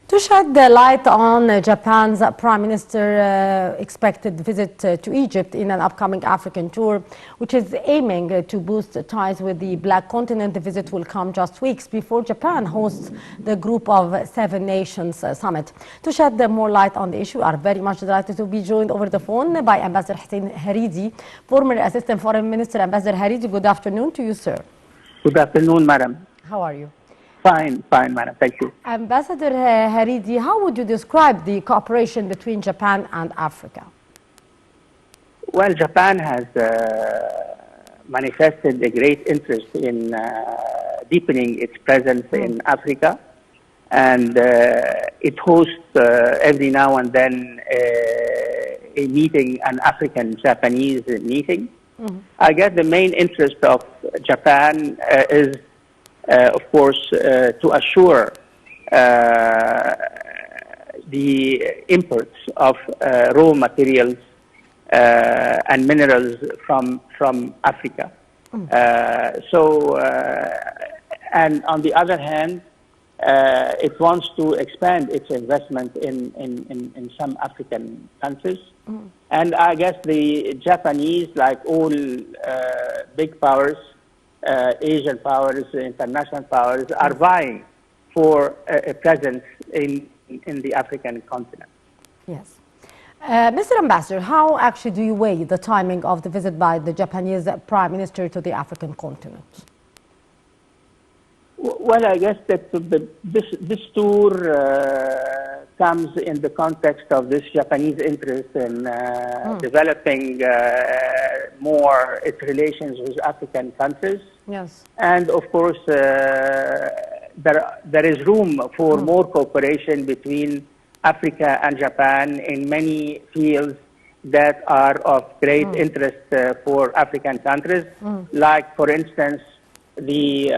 To shed the light on Japan's Prime Minister expected visit to Egypt in an upcoming African tour, which is aiming to boost ties with the Black Continent. The visit will come just weeks before Japan hosts the Group of Seven Nations Summit. To shed more light on the issue, we are very much delighted to be joined over the phone by Ambassador Hussein Hareedy, former Assistant Foreign Minister. Ambassador Hareedy, good afternoon to you, sir. Good afternoon, madam. How are you? Fine, madam. Thank you. Ambassador Hareedy, how would you describe the cooperation between Japan and Africa? Well, Japan has manifested a great interest in deepening its presence in Africa, and it hosts every now and then a meeting, an African-Japanese meeting. I guess the main interest of Japan is of course, to assure the imports of raw materials and minerals from Africa. And on the other hand, it wants to expand its investment in some African countries. And I guess the Japanese, like all big powers, Asian powers, international powers, are vying for a presence in the African continent. Yes. Mr. Ambassador, how actually do you weigh the timing of the visit by the Japanese Prime Minister to the African continent? Well, I guess that this tour comes in the context of this Japanese interest in developing more its relations with African countries. Yes. And of course, there is room for more cooperation between Africa and Japan in many fields that are of great interest for African countries, like, for instance, the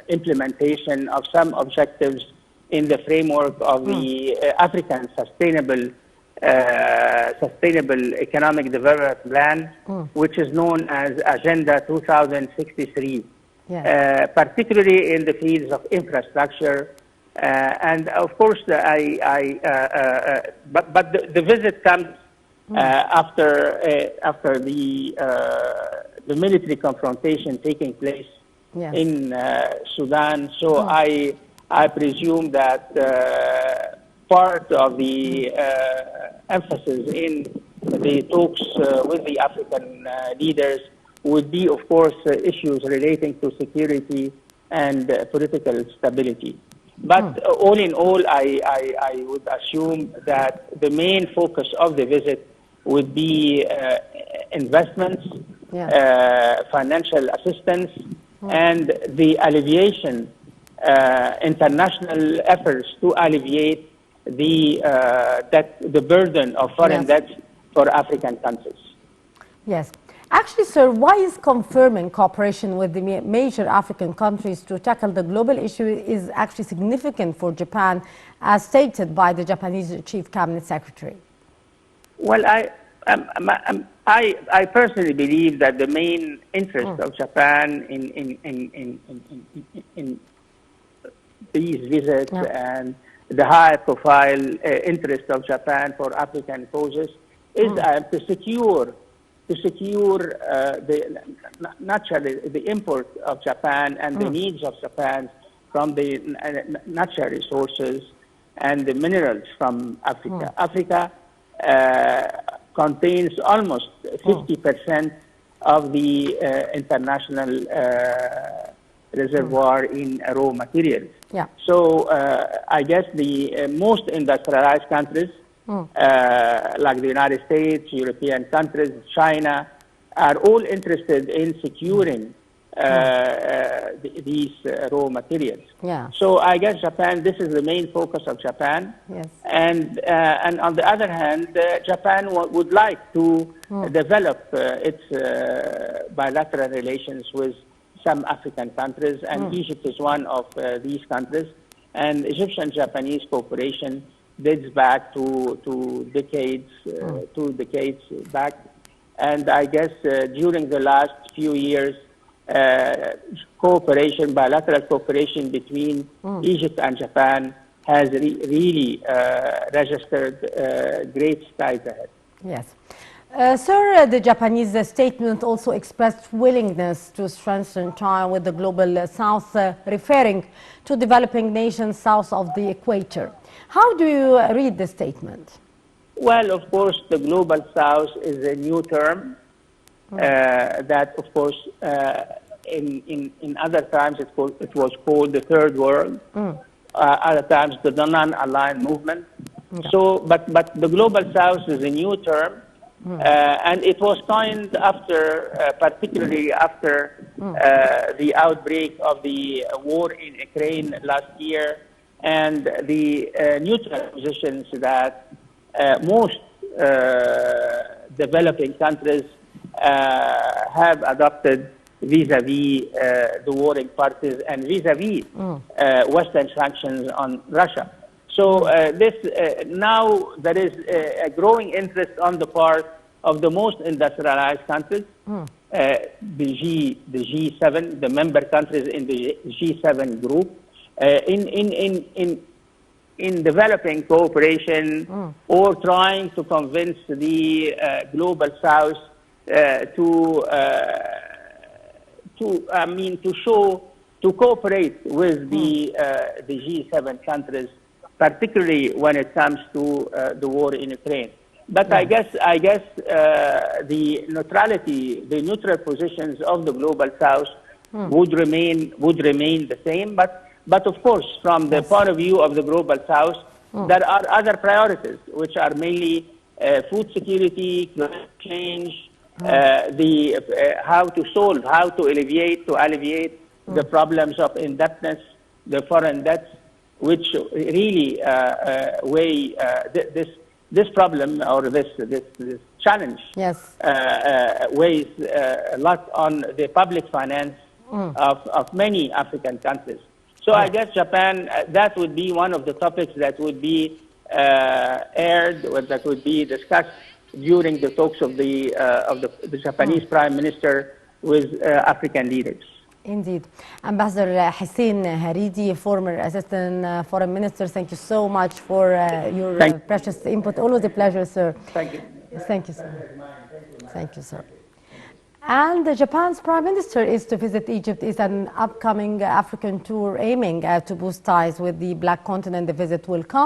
implementation of some objectives in the framework of the African Sustainable Economic Development Plan, which is known as Agenda 2063, particularly in the fields of infrastructure. And of course, but the visit comes after the military confrontation taking place in Sudan. So I presume that part of the emphasis in the talks with the African leaders would be, of course, issues relating to security and political stability. But all in all, I would assume that the main focus of the visit would be investments, financial assistance, and the alleviation, international efforts to alleviate the burden of foreign debts for African countries. Yes. Actually, sir, why is confirming cooperation with the major African countries to tackle the global issue is actually significant for Japan, as stated by the Japanese Chief Cabinet Secretary? Well, I personally believe that the main interest of Japan in these visits and the high-profile interest of Japan for African causes is to secure naturally the import of Japan and the needs of Japan from the natural resources and the minerals from Africa. Africa contains almost 50% of the international reservoir in raw materials. So I guess the most industrialized countries, like the United States, European countries, China, are all interested in securing these raw materials. So I guess Japan, this is the main focus of Japan. And on the other hand, Japan would like to develop its bilateral relations with some African countries, and Egypt is one of these countries. And Egyptian-Japanese cooperation dates back to decades, 2 decades back. And I guess during the last few years, bilateral cooperation between Egypt and Japan has really registered great strides ahead. Yes. Sir, the Japanese statement also expressed willingness to strengthen ties with the global south, referring to developing nations south of the equator. How do you read this statement? Well, of course, the global south is a new term that, of course, in other times it was called the third world. Other times the non-aligned movement. Okay. So, but the global south is a new term. And it was coined after, particularly after the outbreak of the war in Ukraine last year, and the neutral positions that most developing countries have adopted vis-a-vis the warring parties and vis-a-vis Western sanctions on Russia. So now there is a growing interest on the part of the most industrialized countries, the G7, the member countries in the G7 group, in developing cooperation or trying to convince the global South to cooperate with the G7 countries, particularly when it comes to the war in Ukraine. But I guess the neutral positions of the global South would remain the same. But of course, from the point of view of the global South, there are other priorities, which are mainly food security, climate change, how to alleviate the problems of indebtedness, the foreign debts, which really weigh this problem or this challenge. Yes. Weighs a lot on the public finance of many African countries. So I guess Japan, that would be one of the topics that would be aired, or that would be discussed during the talks of the Japanese Prime Minister with African leaders. Indeed. Ambassador Hussein Hareedy, former Assistant Foreign Minister, thank you so much for your precious input. Always a pleasure, sir. Thank you. Thank you, sir. Thank you, sir. And Japan's Prime Minister is to visit Egypt. Is an upcoming African tour aiming to boost ties with the Black continent. The visit will come